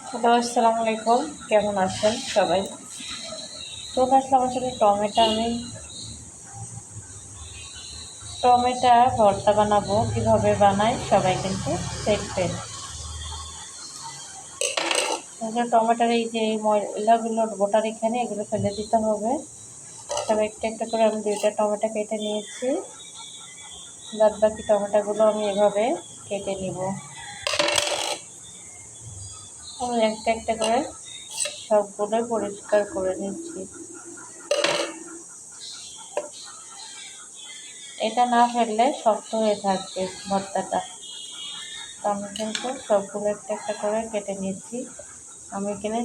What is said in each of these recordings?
Hello, আসসালামু আলাইকুম। কেমন আছেন সবাই? চলে আসলাম আসলে টমেটো ভর্তা বানাবো। কিভাবে বানাই সবাই কিন্তু দেখবেন। টমেটোর এই যে ময়লাগুলো গোটার এখানে এগুলো ফেলে দিতে হবে। তবে একটা একটা করে আমি 2টা টমেটো কেটে নিয়েছি। বাদ বাকি টমেটোগুলো আমি এভাবে কেটে নিব। আমি একটা একটা করে সবগুলোই পরিষ্কার করে নিচ্ছি। এটা না ফেললে শক্ত হয়ে থাকবে ভর্তাটা। তো আমি কিন্তু সবগুলো একটা একটা করে কেটে নিয়েছি। আমি এখানে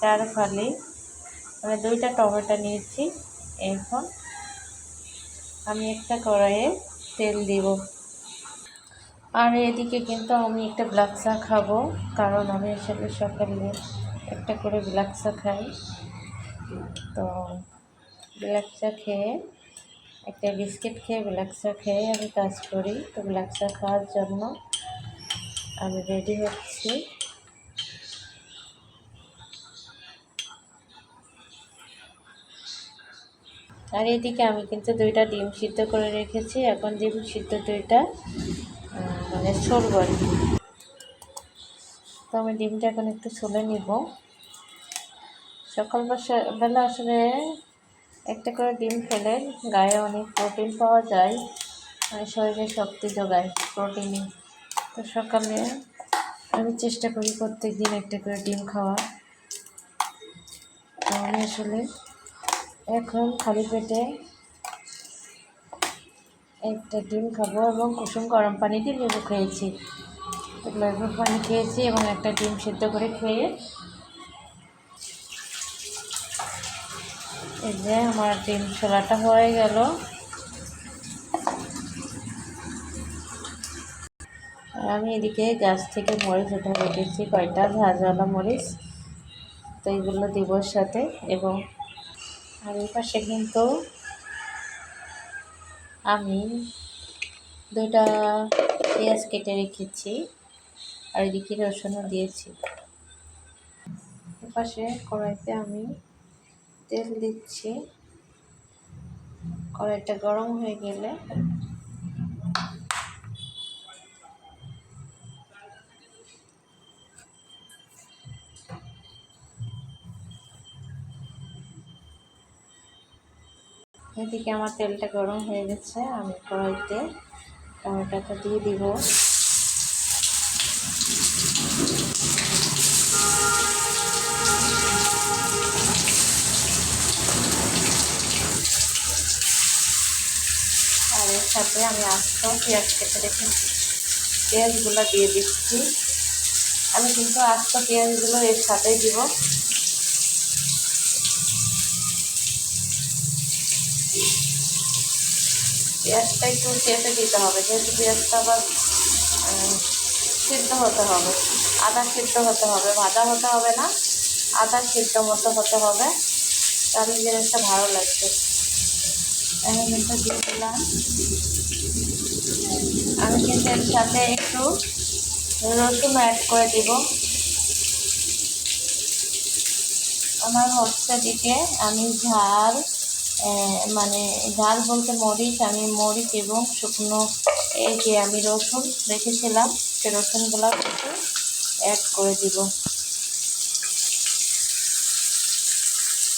4 ফালি মানে 2টা টমেটো নিয়েছি। এখন আমি একটা কড়াইয়ে তেল দিব। আর এদিকে কিন্তু আমি একটা ব্ল্যাক চা খাবো, কারণ আমি আসলে সকালে একটা করে ব্ল্যাক চা খাই। তো ব্ল্যাক চা খেয়ে একটা বিস্কিট খেয়ে ব্ল্যাক চা খেয়ে আমি কাজ করি। তো ব্ল্যাক চা খাওয়ার জন্য আমি রেডি হচ্ছি। আর এদিকে আমি কিন্তু 2টা ডিম সিদ্ধ করে রেখেছি। এখন ডিম সিদ্ধ 2টা মানে ছড়বো আর কি। তো আমি ডিমটা এখন একটু ছুলে নিব। সকালবেলা আসলে একটা করে ডিম খেলে গায়ে অনেক প্রোটিন পাওয়া যায়, মানে শরীরে শক্তি যোগায় প্রোটিনই। তো সকালে আমি চেষ্টা করি প্রত্যেক দিন একটা করে ডিম খাওয়ার। তো আমি আসলে এখন খালি পেটে একটা ডিম খাবো এবং কুসুম গরম পানি দিয়ে লেবু খেয়েছি। তো লেবু পানি খেয়েছি এবং একটা ডিম সিদ্ধ করে খেয়ে এই যে আমার ডিম ছোলাটা হয়ে গেল। আর আমি এদিকে গাছ থেকে মরিচ উঠে রেখেছি, কয়টা ঝাঁঝওয়ালা মরিচ। তো এইগুলো দিব সাথে। এবং আর এই পাশে কিন্তু আমি 2টা পেঁয়াজ কেটে রেখেছি, আর এদিকে রসুনও দিয়েছি। এপাশে কড়াইতে আমি তেল দিচ্ছি। কড়াইটা গরম হয়ে গেলে এদিকে আমার তেলটা গরম হয়ে গেছে। আমি কড়াইতে টমেটোটা দিয়ে দিব। আর এর সাথে আমি আস্ত পেঁয়াজ কেটে রেখেছি, পেঁয়াজগুলো দিয়ে দিচ্ছি। আমি কিন্তু আস্ত পেঁয়াজগুলো এর সাথেই দিব। পেঁয়াজটা একটু চেপে দিতে হবে, যেহেতু পেঁয়াজটা আবার সিদ্ধ হতে হবে, আদা সিদ্ধ হতে হবে, ভাজা হতে হবে না, আদা সিদ্ধ মতো হতে হবে। তাহলে জিনিসটা ভালো লাগবে। আমি কিন্তু দিয়ে দিলাম। আমি কিন্তু এর সাথে একটু রসুন অ্যাড করে দিব। আমার হচ্ছে দিকে আমি ঝাল মানে ঝাল বলতে মরিচ, আমি মরিচ এবং শুকনো এই যে আমি রসুন রেখেছিলাম সেই রসুনগুলো একটু অ্যাড করে দিব।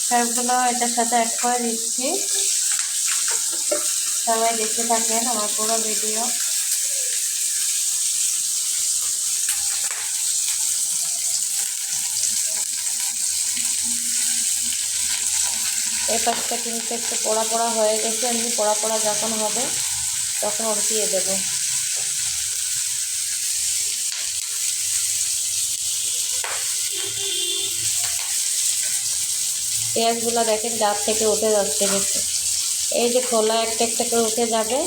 সবগুলো এটার সাথে অ্যাড করে দিচ্ছি। সবাই দেখতে থাকেন আমার পুরো ভিডিও। এই পাশটা কিন্তু একটু পোড়া পোড়া হয়ে গেছে। এমনি পোড়া পোড়া যখন হবে তখন উল্টিয়ে দেবো। পেঁয়াজগুলো দেখেন গাছ থেকে উঠে যাচ্ছে বেশি, এই যে খোলা একটা একটা করে উঠে যাবে,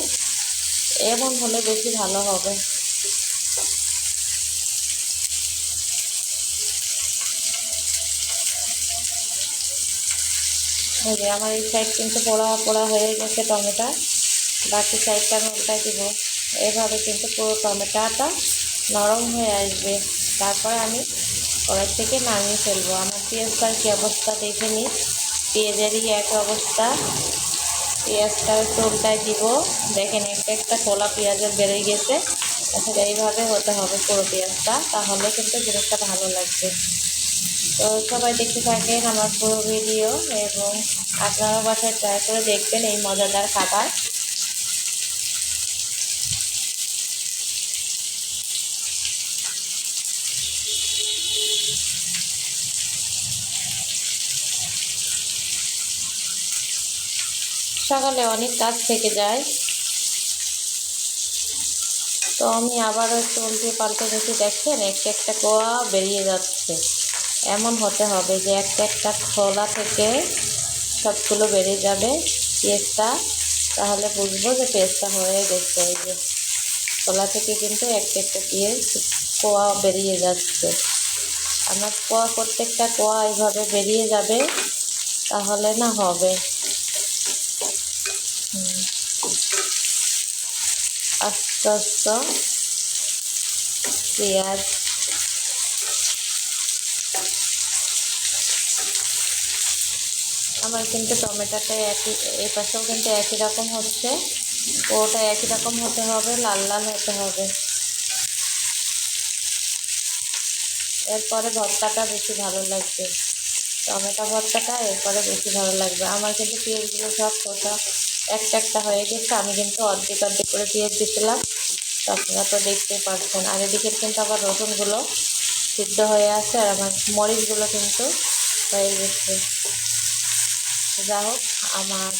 এমন হলে বেশি ভালো হবে। এই যে আমার এই সাইড কিন্তু পোড়া পোড়া হয়ে গেছে টমেটো, বাকি সাইডটা আমি উল্টাই দিব। এভাবে কিন্তু পুরো টমেটোটা নরম হয়ে আসবে। তারপরে আমি কড়াই থেকে নামিয়ে ফেলবো। আমার পেঁয়াজটার কী অবস্থা দেখে নিই। পেঁয়াজেরই এক অবস্থা। পেঁয়াজটা একটু উল্টায় দিব। দেখেন একটা একটা খোলা পেঁয়াজের বেরিয়ে গেছে। আসলে এইভাবে হতে হবে পুরো পেঁয়াজটা, তাহলে কিন্তু জিনিসটা ভালো লাগবে। তো সবাই দেখতে থাকেন আমার পুরো ভিডিও, এবং আপনারা বাসায় ট্রাই করে দেখবেন এই মজাদার খাবার। সকালে অনেক কাজ থেকে যায়, তো আমি আবারও একটু উল্টে পাল্টে দেখি। দেখেন একটা একটা কোয়া বেরিয়ে যাচ্ছে। এমন হতে হবে যে একটা একটা খোলা থেকে সবগুলো বেরিয়ে যাবে পেঁয়াজটা, তাহলে বুঝবো যে পেঁয়াজটা হয়ে গেছে। এই যে খোলা থেকে কিন্তু একটা একটা পেঁয়াজ কোয়া বেরিয়ে যাচ্ছে। আমার কোয়া প্রত্যেকটা কোয়া এইভাবে বেরিয়ে যাবে, তাহলে না হবে। আস্তে আস্তে পেঁয়াজ আমার কিন্তু টমেটোটা একই, এই পাশেও কিন্তু একই রকম হচ্ছে। ওটা একই রকম হতে হবে, লাল লাল হতে হবে। এরপরে ভর্তাটা বেশি ভালো লাগবে, টমেটো ভর্তাটা এরপরে বেশি ভালো লাগবে। আমার কিন্তু পেঁয়াজগুলো সব খোসা একটা একটা হয়ে গেছে। আমি কিন্তু অর্ধেক অর্ধেক করে পেঁয়াজ দিয়েছিলাম, তো আপনারা তো দেখতে পাচ্ছেন। আর এদিকে কিন্তু আবার রসুনগুলো সিদ্ধ হয়ে আছে, আর আমার মরিচগুলো কিন্তু হয়ে গেছে। যা হোক, আমার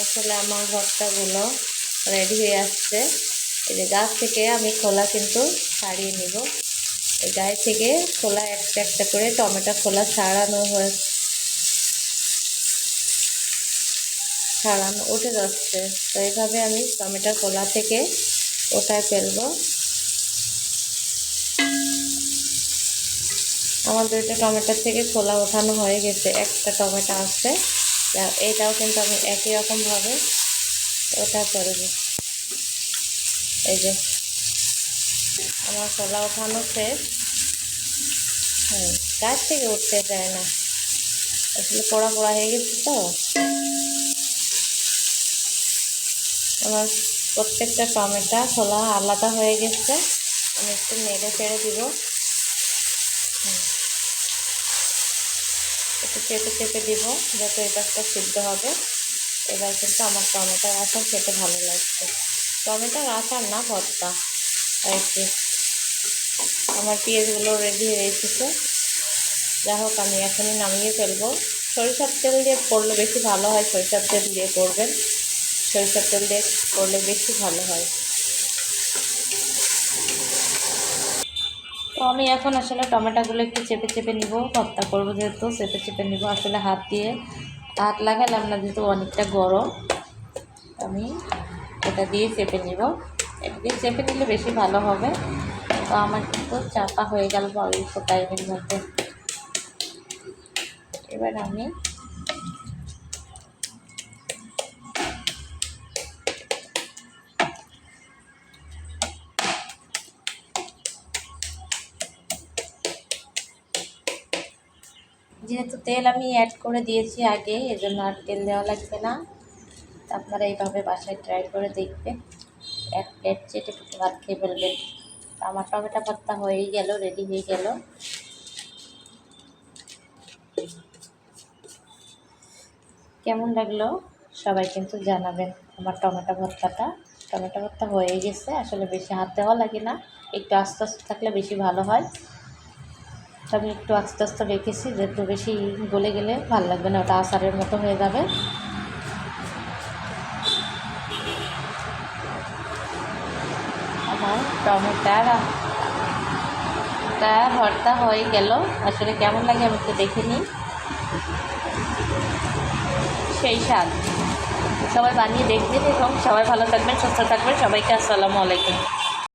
আসলে আমার ভর্তাগুলো রেডি হয়ে আসছে। এই যে গাছ থেকে আমি খোলা কিন্তু ছাড়িয়ে নিব। এই গায়ে থেকে খোলা একটা একটা করে টমেটো খোলা ছাড়ানো উঠে যাচ্ছে। তো এইভাবে আমি টমেটো খোলা থেকে ওটায় ফেলবো। আমার দুইটা টমেটোর থেকে খোলা ওঠানো হয়ে গেছে, একটা টমেটো আছে। এইটাও কিন্তু আমি একই রকমভাবে ওটা করবো। এই যে আমার খোলা ওঠানো শেষ। গাছ থেকে উঠতে যায় না, আসলে পোড়া পোড়া হয়ে গেছে। তো আমার প্রত্যেকটা টমেটো খোলা আলাদা হয়ে গেছে। আমি একটু নেড়ে ফেড়ে দিব, একটু চেপে চেপে দিব, যাতে এটা একটা সিদ্ধ হবে। এবার কিন্তু আমার টমেটোর আচার খেতে ভালো লাগছে। টমেটোর আচার না, ভর্তা আর কি। আমার পেঁয়াজগুলো রেডি হয়ে এসেছে। যাই হোক, আমি এখনই নামিয়ে ফেলবো। সরিষার তেল দিয়ে করলে বেশি ভালো হয়, সরিষার তেল দিয়ে করবেন। সরিষার তেল দিয়ে করলে বেশি ভালো হয়। তো আমি এখন আসলে টমেটোগুলো একটু চেপে চেপে নিব, ভর্তা করবো যেহেতু চেপে চেপে নিব। আসলে হাত লাগালাম না, যেহেতু অনেকটা গরম। আমি এটা দিয়ে চেপে নিব। এটা দিয়ে চেপে নিলে বেশি ভালো হবে। তো আমার কিন্তু চাপা হয়ে গেল অল্প টাইমের মধ্যে। এবার আমি যেহেতু তেল আমি অ্যাড করে দিয়েছি আগে, এজন্য আর তেল দেওয়া লাগবে না। আপনারা এইভাবে বাসায় ট্রাই করে দেখবেন। এক প্লেট চেটে পুটে ভাত খেয়ে ফেলবেন। আমার টমেটো ভর্তা হয়েই গেল, রেডি হয়ে গেল। কেমন লাগলো সবাই কিন্তু জানাবেন। আমার টমেটো ভর্তা হয়ে গেছে। আসলে বেশি হাত দেওয়া লাগে না, একটু আস্তে আস্তে থাকলে বেশি ভালো হয়। আমি একটু আস্তে আস্তে রেখেছি, যেহেতু বেশি গলে গেলে ভালো লাগবে না, ওটা আচারের মতো হয়ে যাবে। আমার টমেটোটা ভর্তা হয়ে গেল। আসলে কেমন লাগে আমি একটু দেখে নিই। সেই স্বাদ সবাই বানিয়ে দেখবেন এবং সবাই ভালো থাকবেন, সুস্থ থাকবেন। সবাইকে আসসালামু আলাইকুম।